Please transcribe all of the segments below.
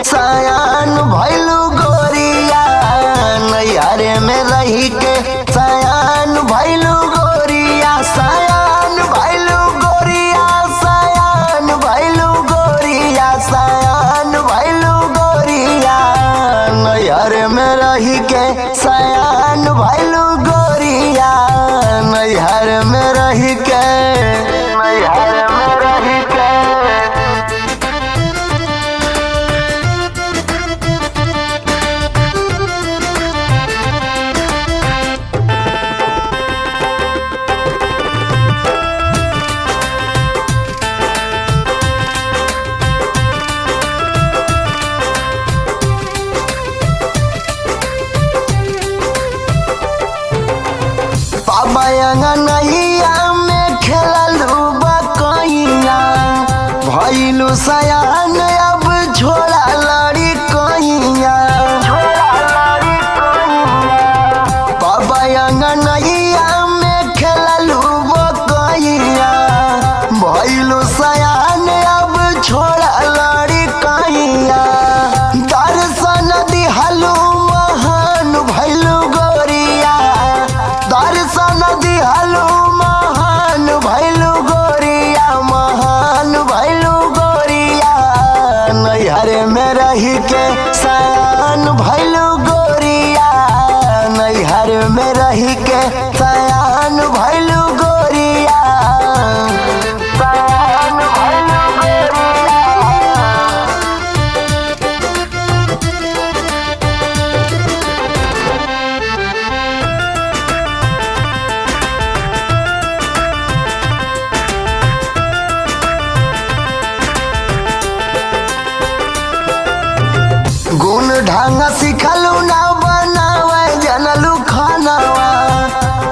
सयान भैलू गोरिया, नैहर में रही के सयान भैलू गोरिया, सयान भैलू गोरिया, सयान भैलू गोरिया, सयान भैलू गोरिया, नैहर में रही के सयान भैलू गोरिया, नैहर में रही के, नैहर में रही के। अंगनैया में खेललू बकैया, भैलू सयान अब झोला लड़ी कहिया, बाबा अंगनैया में खेललू बकैया, भैलू सयान अब झोला लड़ी कहिया, दर्शन दिहलू महान भैलू गोरिया, दर्शन दिहलू महान भैलू गोरिया, महान भैलू गोरिया, नैहर में रही के सयान भैलू गोरिया, नैहर में रही के सयान भैलू गोरिया, सयान भैलू गोरिया। गुण ढंग सिखलू ना बनावे जनलू खानावा,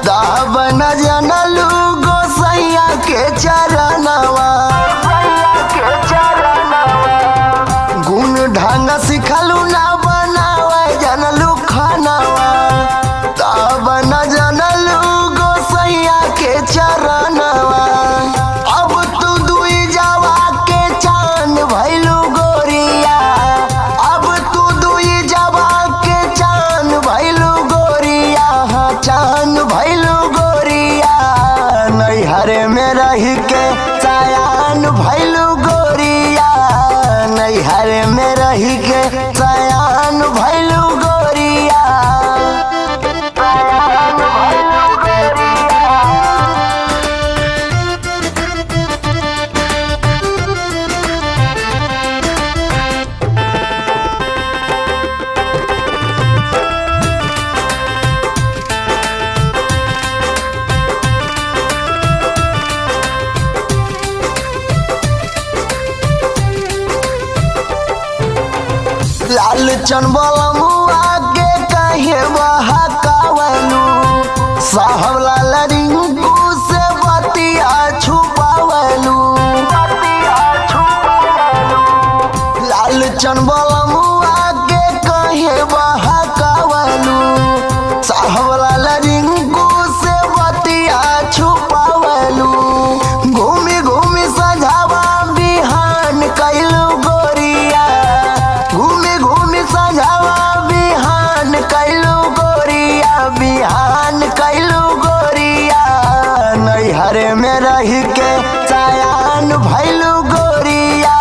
दाब न जनलू गोसैया के चरणवा, गुण ढंग सिखलू ना बनावे जनलू खानावा, दाब न जनलू गोसैया के चरणवा, अब तू दुई जावा के चांद भैलू गोरिया, चांद भैलू गोरिया, नैहर में रही के सयान भैलू गोरिया, नैहर में रही के सयान भैलू गोरिया, सयान भैलू गोरिया। लाल चनबलमुआ के कहे बहकावलू, साहब लाल रिंकू से बतिया छुपावलू, लाल चनबलमुआ के कहे बहकावलू, साहब लाल रिंकू से बतिया छुपावलू, घूमी घूमी सजावा बिहान कैलू गोरिया, घूमी घूमी सजावा बिहान कैलू गोरिया, बिहान कैलू गोरिया, नैहर में रही के सयान भैलू गोरिया,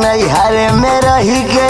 नैहर में रही के